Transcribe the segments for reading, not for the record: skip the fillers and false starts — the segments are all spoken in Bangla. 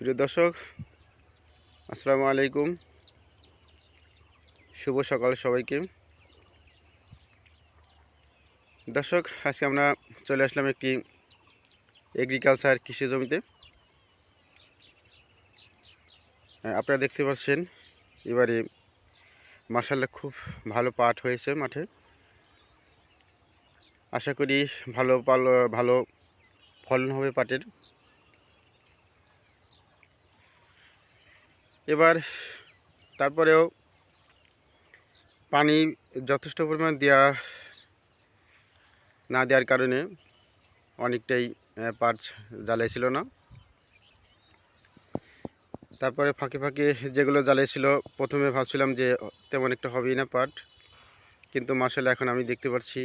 প্রিয় দর্শক, আসসালামু আলাইকুম। শুভ সকাল সবাইকে। দর্শক, আজকে আমরা চলে আসলাম একটি এগ্রিকালচার কৃষি জমিতে। আপনারা দেখতে পাচ্ছেন এবারে মাশাআল্লাহ খুব ভালো পাট হয়েছে মাঠে। আশা করি ভালো ফলন হবে পাটের। এবার তারপরেও পানি যথেষ্ট পরিমাণ না দেওয়ার কারণে অনেকটাই পাট জ্বালাইছিল না। তারপরে ফাঁকে ফাঁকে যেগুলো জ্বালিয়েছিল, প্রথমে ভাবছিলাম যে তেমন একটা হবেই না পাট, কিন্তু মাশাআল্লাহ এখন আমি দেখতে পাচ্ছি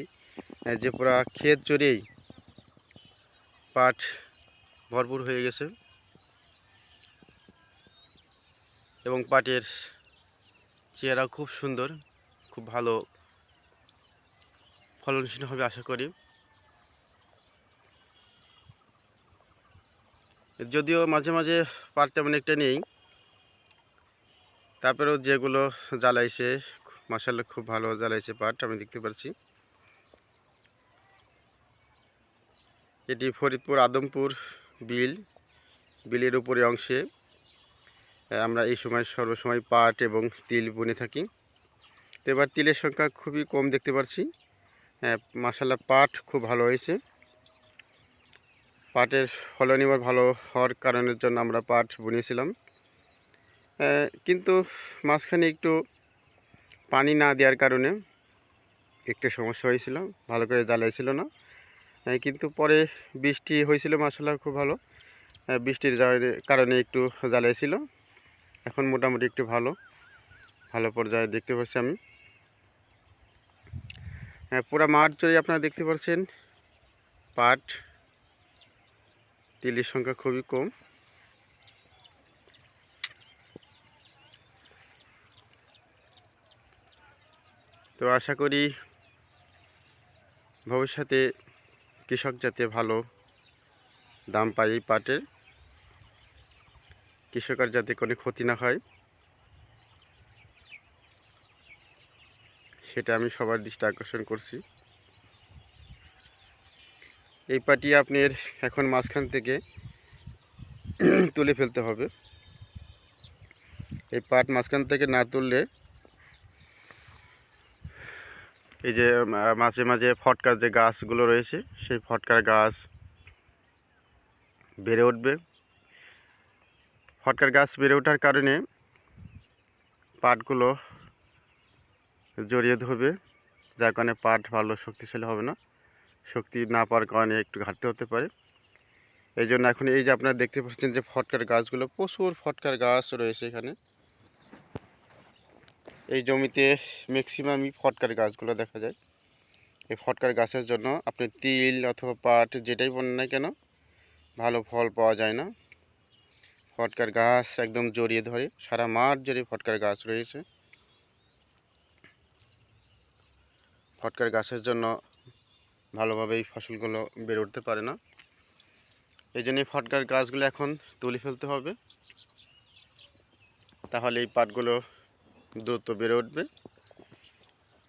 যে পুরা ক্ষেত জুড়েই পাট ভরপুর হয়ে গেছে এবং পাটের চেহারা খুব সুন্দর, খুব ভালো ফলনশীল হবে আশা করি। যদিও মাঝে মাঝে পাট তেমন একটা নেই, তারপরেও যেগুলো জ্বালাইছে মাশাআল্লাহ খুব ভালো জ্বালাইছে পাট আমি দেখতে পাচ্ছি। এটি ফরিদপুর আদমপুর বিলের উপরে অংশে আমরা এই সময় সর্বসময় পাট এবং তিল বুনে থাকি। তো এবার তিলের সংখ্যা খুবই কম দেখতে পাচ্ছি। মাশাআল্লাহ পাট খুব ভালো হয়েছে। পাটের ফলন এবার ভালো হওয়ার কারণের জন্য আমরা পাট বুনেছিলাম, কিন্তু মাঝখানে একটু পানি না দেওয়ার কারণে একটু সমস্যা হয়েছিল, ভালো করে জ্বালাইছিল না। কিন্তু পরে বৃষ্টি হয়েছিল মাশাআল্লাহ খুব ভালো, বৃষ্টির কারণে একটু জ্বালাইছিল। এখন মোটামুটি একটু ভালো পর্যায়ে দেখতে পাচ্ছি আমি। পুরা মাঠ জুড়ে আপনারা দেখতে পাচ্ছেন পাট, তিলের সংখ্যা খুবই কম। তো আশা করি ভবিষ্যতে কৃষক যাতে ভালো দাম পায় এই পাটের, কৃষকের যাতে কোনো ক্ষতি না হয় সেটা আমি সবার দৃষ্টি আকর্ষণ করছি। এই পাটি আপনার এখন মাঝখান থেকে তুলে ফেলতে হবে। এই পাট মাঝখান থেকে না তুললে এই যে মাঝে মাঝে ফটকার যে গাছগুলো রয়েছে সেই ফটকার গাছ বেড়ে উঠবে। ফটকার গাছ বেড়ে ওঠার কারণে পাটগুলো জড়িয়ে ধরবে, যার কারণে পাট ভালো শক্তিশালী হবে না। শক্তি না পাওয়ার কারণে একটু ঘাটতি হতে পারে। এই জন্য এখন এই যে আপনারা দেখতে পাচ্ছেন যে ফটকার গাছগুলো, প্রচুর ফটকার গাছ রয়েছে এখানে। এই জমিতে ম্যাক্সিমামই ফটকার গাছগুলো দেখা যায়। এই ফটকার গাছের জন্য আপনি তিল অথবা পাট যেটাই বলেন না কেন ভালো ফল পাওয়া যায় না। ফটকার গাছ একদম জড়িয়ে ধরে, সারা মাঠ জুড়ে ফটকার গাছ রয়েছে। ফটকার গাছের জন্য ভালোভাবে এই ফসলগুলো বেড়ে উঠতে পারে না। এই জন্য এই ফটকার গাছগুলো এখন তুলে ফেলতে হবে, তাহলে এই পাটগুলো দ্রুত বেড়ে উঠবে।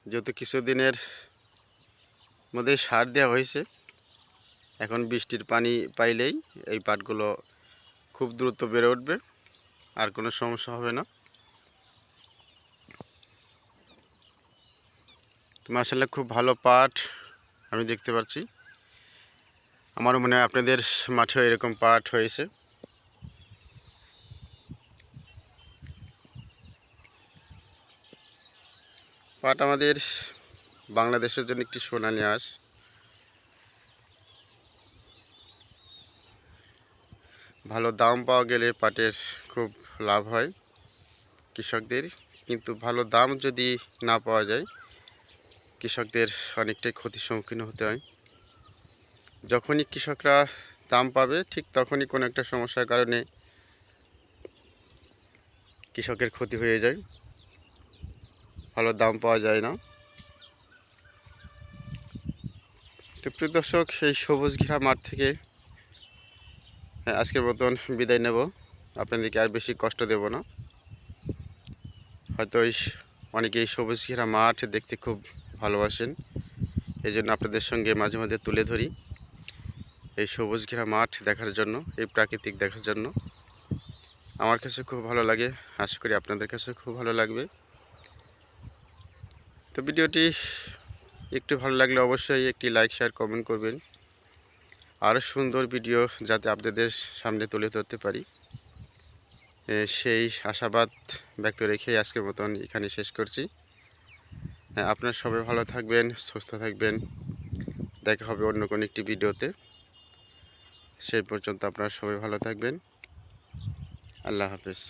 যেহেতু কিছুদিনের মধ্যে সার দেওয়া হয়েছে, এখন বৃষ্টির পানি পাইলেই এই পাটগুলো খুব দ্রুত বেড়ে উঠবে, আর কোনো সমস্যা হবে না। মাশাআল্লাহ খুব ভালো পাট আমি দেখতে পাচ্ছি। আমারও মনে হয় আপনাদের মাঠেও এরকম পাট হয়েছে। পাট আমাদের বাংলাদেশের জন্য একটি সোনালী আঁশ। ভালো দাম পাওয়া গেলে পাটের খুব লাভ হয় কৃষকদের, কিন্তু ভালো দাম যদি না পাওয়া যায় কৃষকদের অনেকটাই ক্ষতির সম্মুখীন হতে হয়। যখনই কৃষকরা দাম পাবে ঠিক তখনই কোনো একটা সমস্যার কারণে কৃষকের ক্ষতি হয়ে যায়, ভালো দাম পাওয়া যায় না। তো প্রিয় দর্শক, এই সবুজ ঘেরা মাঠ থেকে আজকের মতন বিদায় নেব। আপনাদেরকে আর বেশি কষ্ট দেব না। হয়তো অনেকেই সবুজ ঘেরা মাঠ দেখতে খুব ভালোবাসেন, এই জন্য আপনাদের সঙ্গে মাঝে মাঝে তুলে ধরি এই সবুজ ঘেরা মাঠ দেখার জন্য, এই প্রাকৃতিক দেখার জন্য। আমার কাছে খুব ভালো লাগে, আশা করি আপনাদের কাছে খুব ভালো লাগবে। তো ভিডিওটি একটু ভালো লাগলে অবশ্যই একটি লাইক, শেয়ার, কমেন্ট করবেন। আরও সুন্দর ভিডিও যাতে আপনাদের সামনে তুলে ধরতে পারি, সেই আশাবাদ ব্যক্ত রেখেই আজকের মতন এখানে শেষ করছি। আপনারা সবাই ভালো থাকবেন, সুস্থ থাকবেন। দেখা হবে অন্য কোনো একটি ভিডিওতে। সেই পর্যন্ত আপনারা সবাই ভালো থাকবেন। আল্লাহ হাফেজ।